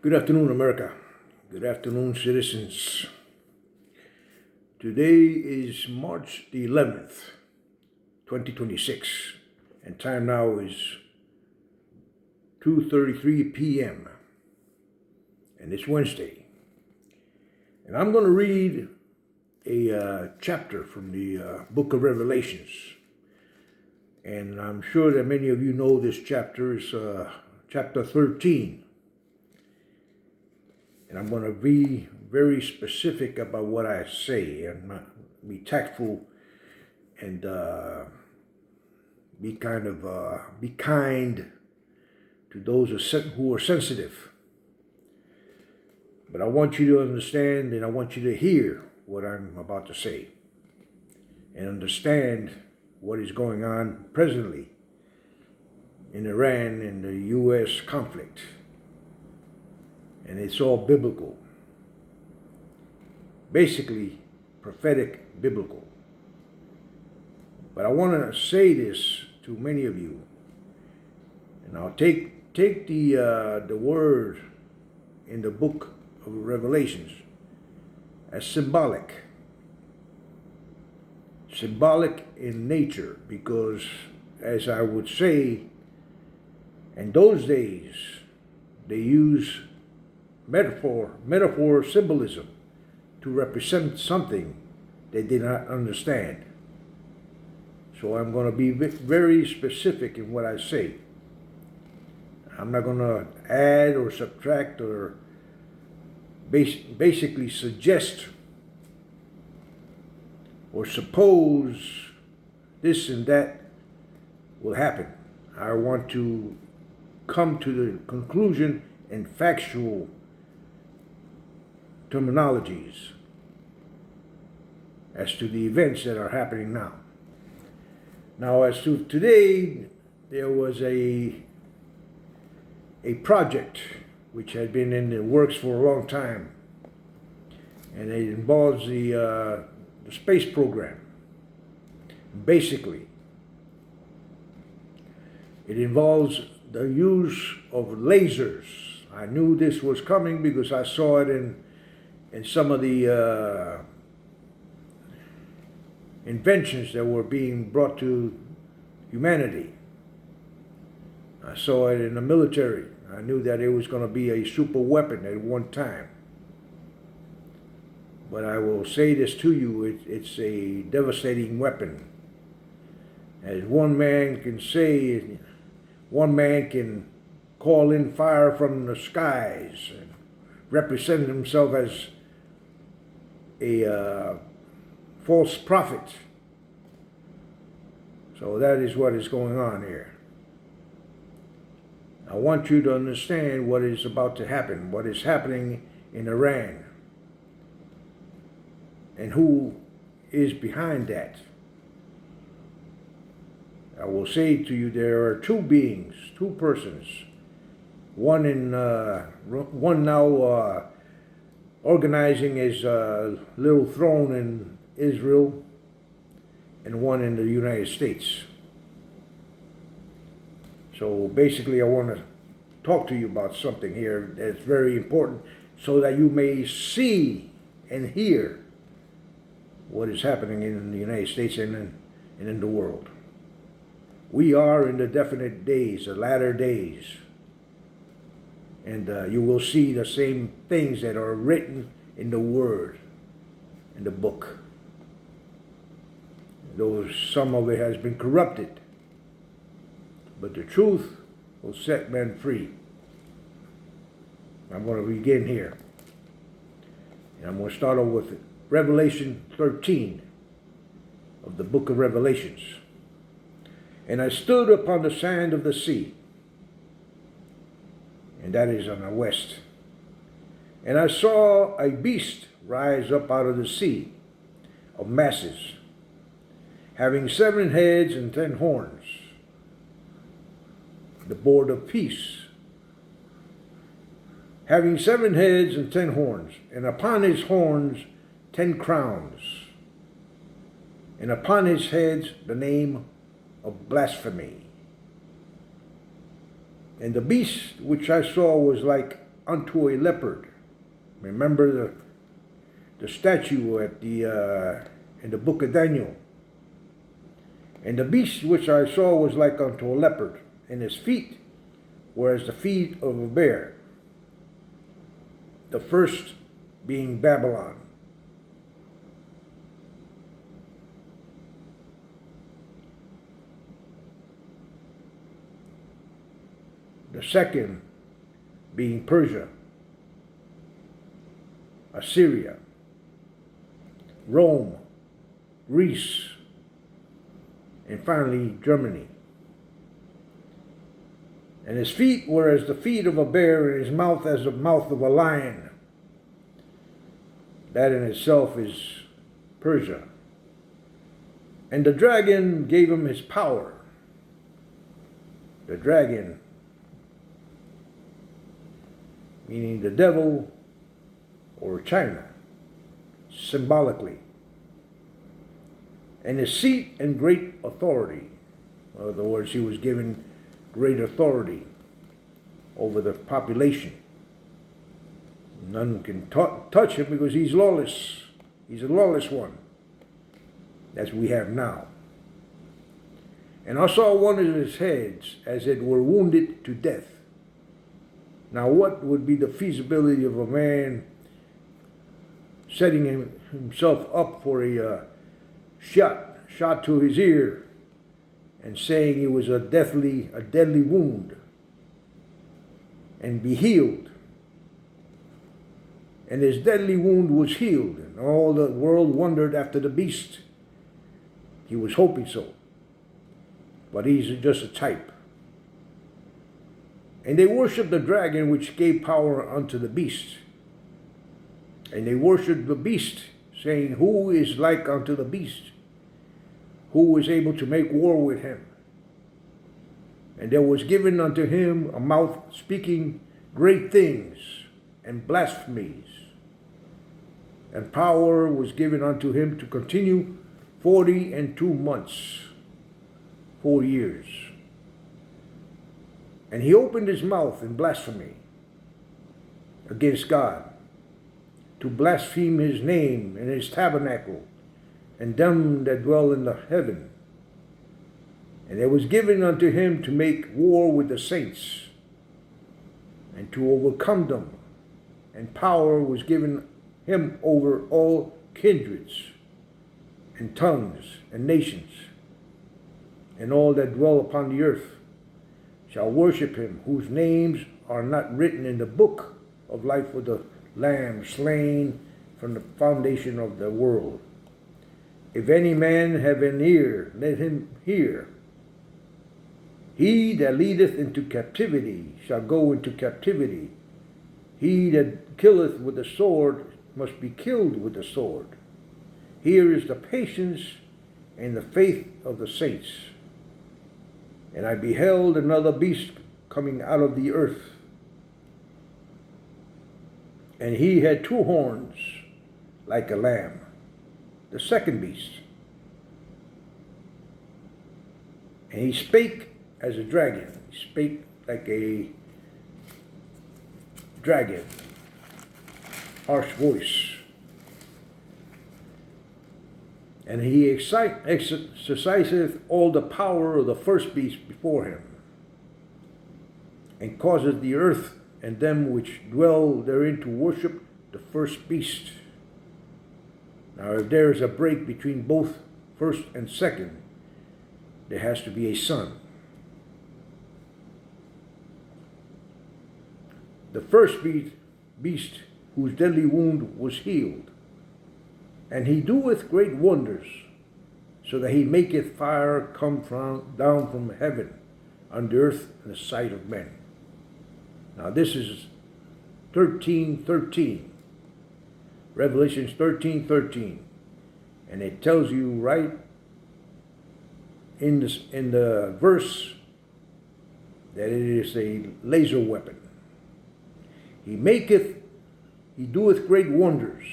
Good afternoon, America. Good afternoon, citizens. Today is March the 11th, 2026, and time now is 2:33 p.m. and it's Wednesday. And I'm going to read a chapter from the book of Revelations. And I'm sure that many of you know this chapter is chapter 13. And I'm going to be very specific about what I say and be tactful and be kind to those who are sensitive. But I want you to understand and I want you to hear what I'm about to say and understand what is going on presently in Iran and the U.S. conflict. And it's all biblical. Basically, prophetic biblical. But I want to say this to many of you. And I'll take the word in the book of Revelations as symbolic. Symbolic in nature, because as I would say, in those days, they use metaphor symbolism to represent something they did not understand. So I'm going to be very specific in what I say. I'm not going to add or subtract or basically suggest or suppose this and that will happen. I want to come to the conclusion in factual terminologies as to the events that are happening now. Now, as to today, there was a project which had been in the works for a long time, and it involves the space program. Basically, it involves the use of lasers. I knew this was coming because I saw it in some of the inventions that were being brought to humanity. I saw it in the military. I knew that it was going to be a super weapon at one time. But I will say this to you, it's a devastating weapon. As one man can say, one man can call in fire from the skies and represent himself as a false prophet. So that is what is going on here. I want you to understand what is about to happen, what is happening in Iran, and who is behind that. I will say to you, there are two beings, two persons, one now organizing his little throne in Israel, and one in the United States. So basically, I want to talk to you about something here that's very important so that you may see and hear what is happening in the United States and in the world. We are in the definite days, the latter days. And you will see the same things that are written in the Word, in the book. Though some of it has been corrupted, but the truth will set men free. I'm going to begin here. And I'm going to start off with Revelation 13 of the book of Revelations. And I stood upon the sand of the sea, and that is on the west. And I saw a beast rise up out of the sea of masses, having 7 heads and 10 horns, the board of peace, having 7 heads and 10 horns, and upon his horns 10 crowns, and upon his heads the name of blasphemy. And the beast which I saw was like unto a leopard. Remember the statue at the in the book of Daniel. And the beast which I saw was like unto a leopard, and his feet were as the feet of a bear. The first being Babylon. The second being Persia, Assyria, Rome, Greece, and finally Germany. And his feet were as the feet of a bear, and his mouth as the mouth of a lion. That in itself is Persia. And the dragon gave him his power. The dragon, meaning the devil or China, symbolically. And his seat and great authority. In other words, he was given great authority over the population. None can touch him because he's lawless. He's a lawless one, as we have now. And I saw one of his heads as it were wounded to death. Now, what would be the feasibility of a man setting himself up for a shot to his ear, and saying it was a deadly wound, and be healed? And his deadly wound was healed, and all the world wondered after the beast. He was hoping so, but he's just a type. And they worshiped the dragon, which gave power unto the beast. And they worshiped the beast, saying, who is like unto the beast? Who is able to make war with him? And there was given unto him a mouth speaking great things and blasphemies. And power was given unto him to continue 42 months, 4 years. And he opened his mouth in blasphemy against God, to blaspheme his name and his tabernacle, and them that dwell in the heaven. And it was given unto him to make war with the saints, and to overcome them. And power was given him over all kindreds, and tongues, and nations. And all that dwell upon the earth shall worship him, whose names are not written in the book of life of the Lamb slain from the foundation of the world. If any man have an ear, let him hear. He that leadeth into captivity shall go into captivity. He that killeth with the sword must be killed with the sword. Here is the patience and the faith of the saints. And I beheld another beast coming out of the earth. And he had 2 horns like a lamb. The second beast. And he spake as a dragon. He spake like a dragon. Harsh voice. And he exerciseth all the power of the first beast before him, and causeth the earth and them which dwell therein to worship the first beast. Now, if there is a break between both first and second, there has to be a son. The first beast whose deadly wound was healed. And he doeth great wonders, so that he maketh fire come down from heaven on the earth in the sight of men. Now this is 13:13. Revelations 13:13. And it tells you right in the verse that it is a laser weapon. He doeth great wonders,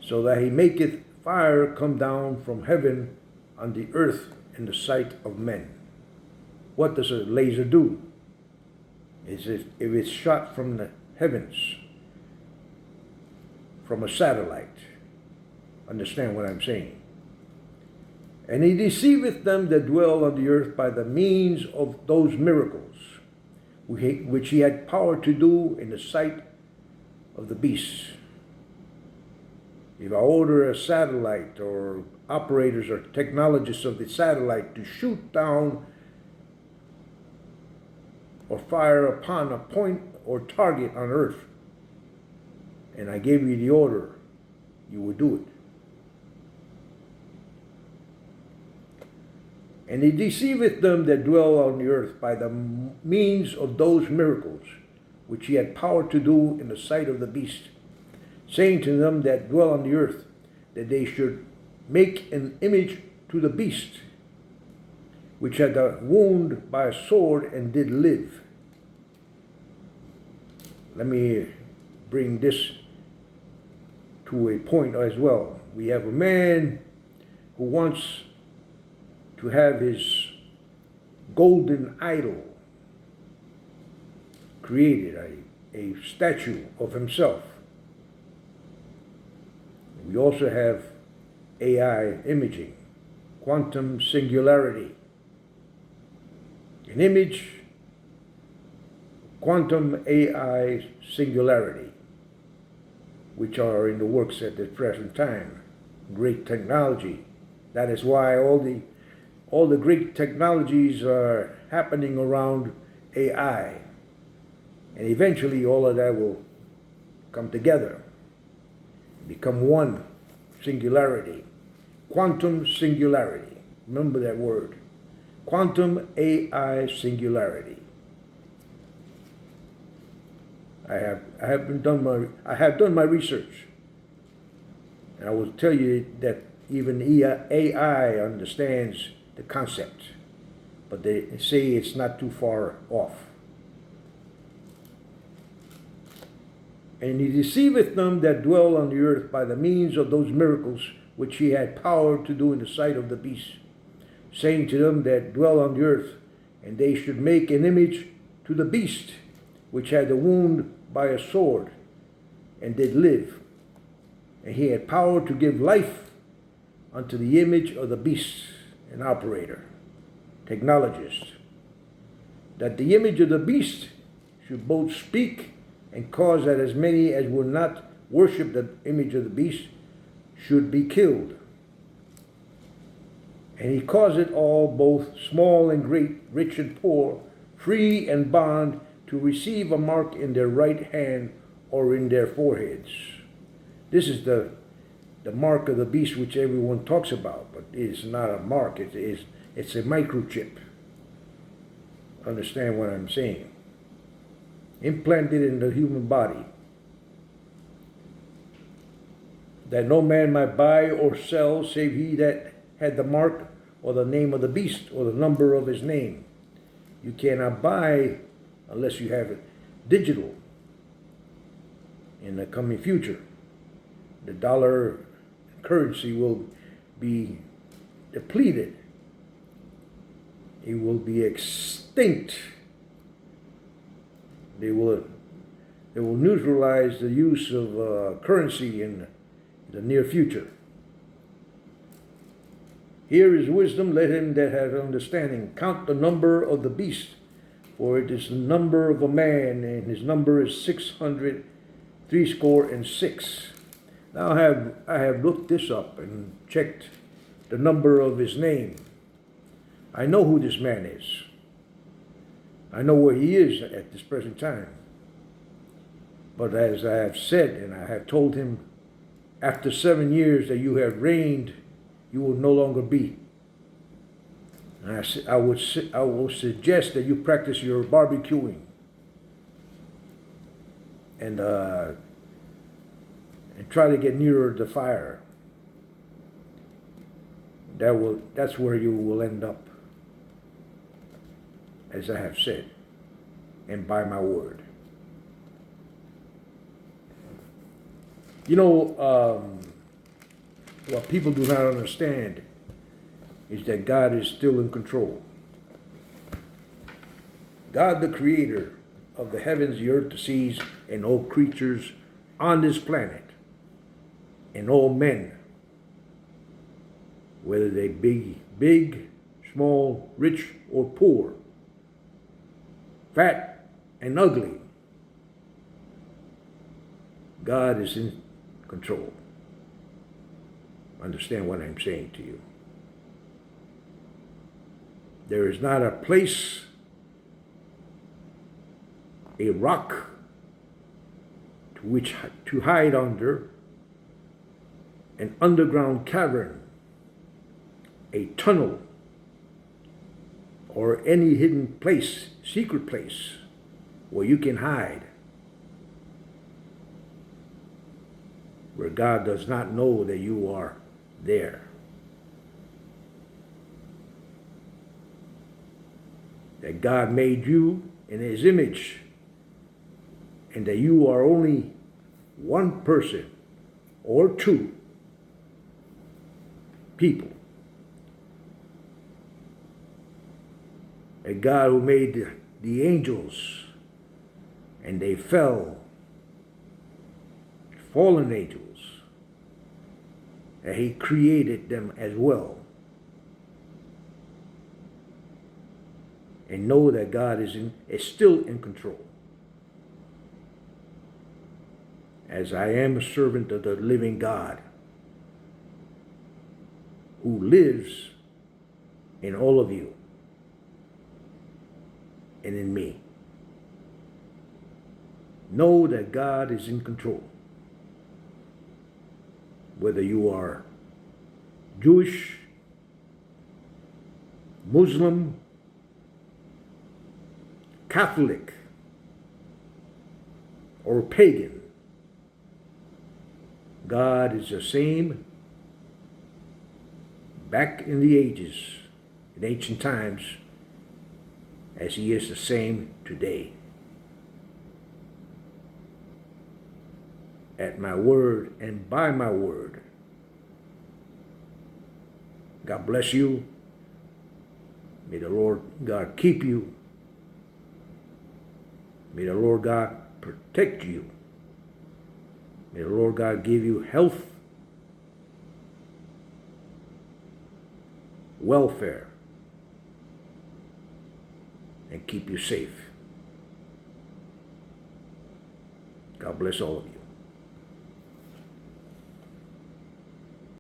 so that he maketh fire come down from heaven on the earth in the sight of men. What does a laser do? It's if it's shot from the heavens, from a satellite. Understand what I'm saying? And he deceiveth them that dwell on the earth by the means of those miracles, which he had power to do in the sight of the beasts. If I order a satellite or operators or technologists of the satellite to shoot down or fire upon a point or target on earth, and I gave you the order, you would do it. And he deceiveth them that dwell on the earth by the means of those miracles, which he had power to do in the sight of the beast, saying to them that dwell on the earth, that they should make an image to the beast, which had a wound by a sword and did live. Let me bring this to a point as well. We have a man who wants to have his golden idol created, a statue of himself. We also have AI imaging, quantum singularity, an image, quantum AI singularity, which are in the works at the present time. Great technology. That is why all the great technologies are happening around AI. And eventually all of that will come together, become one singularity. Quantum singularity. Remember that word. Quantum AI singularity. I have done my research. And I will tell you that even AI understands the concept, but they say it's not too far off. And he deceiveth them that dwell on the earth by the means of those miracles which he had power to do in the sight of the beast, saying to them that dwell on the earth, and they should make an image to the beast, which had a wound by a sword, and did live. And he had power to give life unto the image of the beast, an operator, technologist, that the image of the beast should both speak and cause that as many as will not worship the image of the beast should be killed. And he caused it all, both small and great, rich and poor, free and bond, to receive a mark in their right hand or in their foreheads. This is the mark of the beast which everyone talks about, but it's not a mark, it's a microchip. Understand what I'm saying? Implanted in the human body, that no man might buy or sell save he that had the mark or the name of the beast or the number of his name. You cannot buy unless you have it digital. In the coming future, the dollar currency will be depleted. It will be extinct. They will neutralize the use of currency in the near future. Here is wisdom, let him that hath understanding count the number of the beast, for it is the number of a man, and his number is 666. Now I have looked this up and checked the number of his name. I know who this man is. I know where he is at this present time. But as I have said, and I have told him, after 7 years that you have reigned, you will no longer be. And I will suggest that you practice your barbecuing and try to get nearer the fire. That's where you will end up, as I have said, and by my word. You know, what people do not understand is that God is still in control. God, the creator of the heavens, the earth, the seas, and all creatures on this planet, and all men, whether they be big, small, rich, or poor, fat and ugly. God is in control. Understand what I'm saying to you. There is not a place, a rock to which to hide under, an underground cavern, a tunnel, or any hidden place, secret place, where you can hide, where God does not know that you are there. That God made you in His image, and that you are only one person or two people. A God who made the angels, and they fell, fallen angels, and He created them as well. And know that God is still in control. As I am a servant of the living God, who lives in all of you and in me. Know that God is in control. Whether you are Jewish, Muslim, Catholic, or pagan, God is the same back in the ages, in ancient times, as He is the same today. At my word and by my word. God bless you. May the Lord God keep you. May the Lord God protect you. May the Lord God give you health, welfare, and keep you safe. God bless all of you.